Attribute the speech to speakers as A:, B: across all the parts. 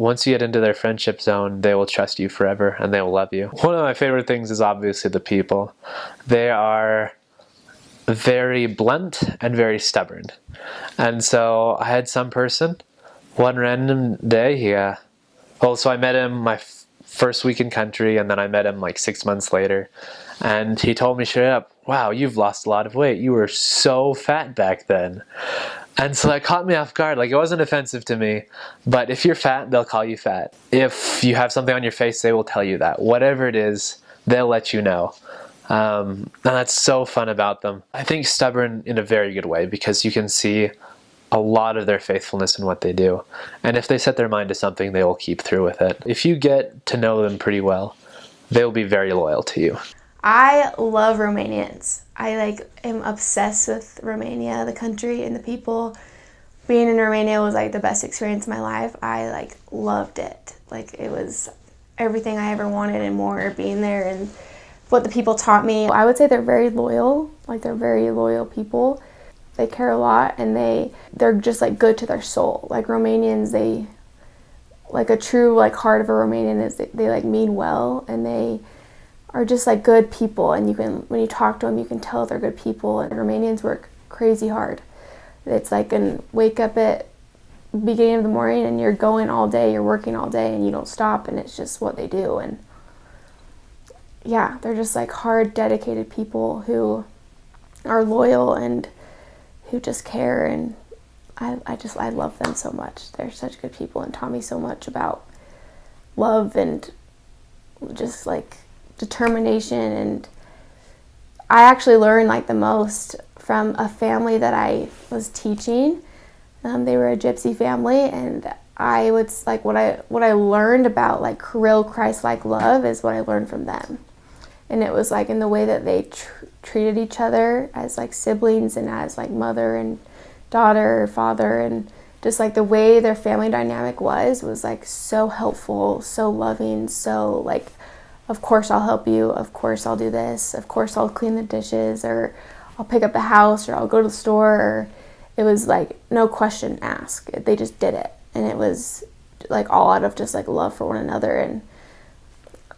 A: Once you get into their friendship zone, they will trust you forever and they will love you. One of my favorite things is obviously the people. They are very blunt and very stubborn. And so I had some person, one random day, so I met him my first week in country, and then I met him like 6 months later. And he told me straight up, wow, you've lost a lot of weight. You were so fat back then. And so that caught me off guard. Like, it wasn't offensive to me, but if you're fat, they'll call you fat. If you have something on your face, they will tell you that. Whatever it is, they'll let you know. And that's so fun about them. I think stubborn in a very good way, because you can see a lot of their faithfulness in what they do. And if they set their mind to something, they will keep through with it. If you get to know them pretty well, they will be very loyal to you.
B: I love Romanians. I am obsessed with Romania, the country and the people. Being in Romania was the best experience of my life. I loved it. It was everything I ever wanted and more, being there and what the people taught me. I would say they're very loyal. They're very loyal people. They care a lot, and they're just good to their soul. Romanians, they a true heart of a Romanian is they mean well, and they are just good people, and when you talk to them, you can tell they're good people. And Romanians work crazy hard. It's and wake up at beginning of the morning and you're going all day, you're working all day, and you don't stop, and it's just what they do. And yeah, they're just hard, dedicated people who are loyal and who just care, and I love them so much. They're such good people and taught me so much about love and just determination. And I actually learned the most from a family that I was teaching. They were a gypsy family, and I would what I learned about real Christ-like love is what I learned from them. And it was in the way that they treated each other as siblings, and as mother and daughter or father, and just the way their family dynamic was so helpful, so loving, so of course I'll help you, of course I'll do this, of course I'll clean the dishes, or I'll pick up the house, or I'll go to the store. Or it was no question asked. They just did it, and it was all out of just love for one another. And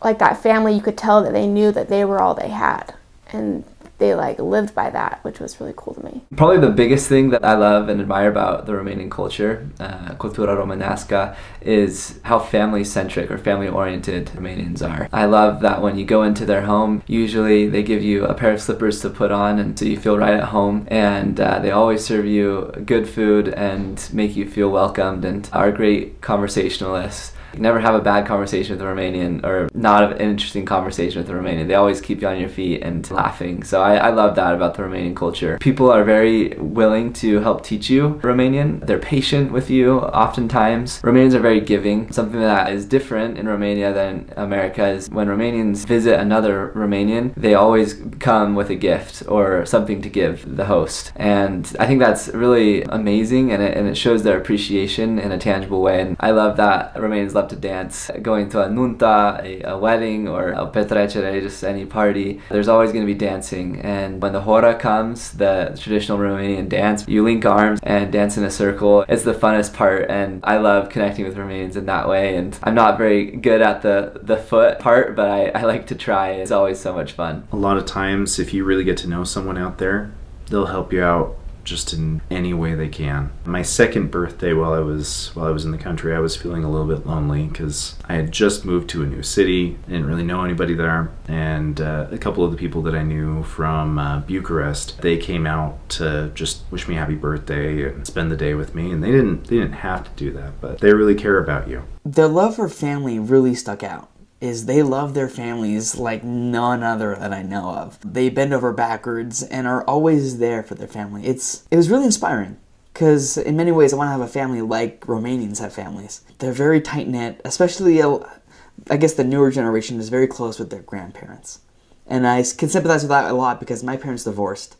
B: that family, you could tell that they knew that they were all they had, and they lived by that, which was really cool to me.
C: Probably the biggest thing that I love and admire about the Romanian culture, cultura românească, is how family-centric or family-oriented Romanians are. I love that when you go into their home, usually they give you a pair of slippers to put on, and so you feel right at home, and they always serve you good food and make you feel welcomed, and are great conversationalists. Never have a bad conversation with a Romanian, or not an interesting conversation with a Romanian. They always keep you on your feet and laughing. So I love that about the Romanian culture. People are very willing to help teach you Romanian. They're patient with you oftentimes. Romanians are very giving. Something that is different in Romania than America is when Romanians visit another Romanian, they always come with a gift or something to give the host. And I think that's really amazing, and it shows their appreciation in a tangible way. And I love that Romanians love to dance. Going to a nunta, a wedding, or a petrecere, just any party, there's always going to be dancing. And when the hora comes, the traditional Romanian dance, you link arms and dance in a circle. It's the funnest part, and I love connecting with Romanians in that way. And I'm not very good at the foot part, but I like to try. It's always so much fun.
D: A lot of times, if you really get to know someone out there, they'll help you out just in any way they can. My second birthday, while I was in the country, I was feeling a little bit lonely because I had just moved to a new city. I didn't really know anybody there, and a couple of the people that I knew from Bucharest, they came out to just wish me happy birthday and spend the day with me. And they didn't have to do that, but they really care about you.
E: Their love for family really stuck out. Is they love their families like none other that I know of. They bend over backwards and are always there for their family. It was really inspiring, because in many ways I want to have a family like Romanians have families. They're very tight-knit, especially I guess the newer generation is very close with their grandparents. And I can sympathize with that a lot because my parents divorced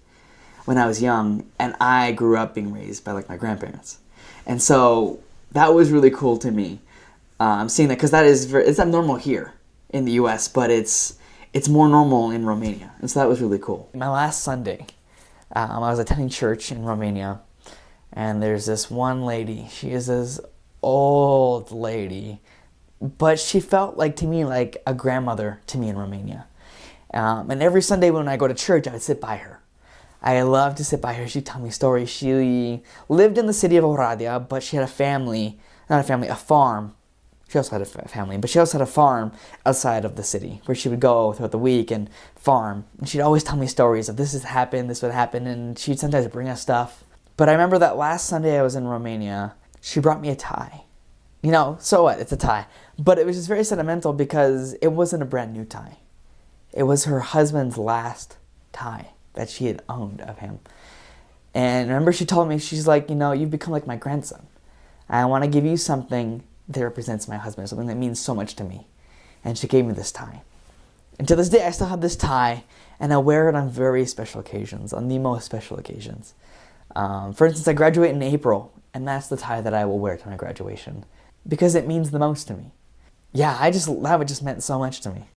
E: when I was young, and I grew up being raised by my grandparents. And so that was really cool to me. I'm seeing that because it's not normal here in the U.S., but it's more normal in Romania, and so that was really cool. My last Sunday, I was attending church in Romania, and there's this one lady. She is as old lady, but she felt like to me like a grandmother to me in Romania. And every Sunday when I go to church, I would sit by her. I love to sit by her. She'd tell me stories. She lived in the city of Oradea, but she had a family, not a family, a farm. She also had a family, but she also had a farm outside of the city where she would go throughout the week and farm. And she'd always tell me stories of this has happened, this would happen, and she'd sometimes bring us stuff. But I remember that last Sunday I was in Romania, she brought me a tie. You know, so what? It's a tie. But it was just very sentimental because it wasn't a brand new tie. It was her husband's last tie that she had owned of him. And I remember she told me, she's like, you know, you've become like my grandson. I want to give you something that represents my husband, something that means so much to me. And she gave me this tie. And to this day, I still have this tie, and I wear it on very special occasions, on the most special occasions. For instance, I graduate in April, and that's the tie that I will wear to my graduation because it means the most to me. Yeah, that just meant so much to me.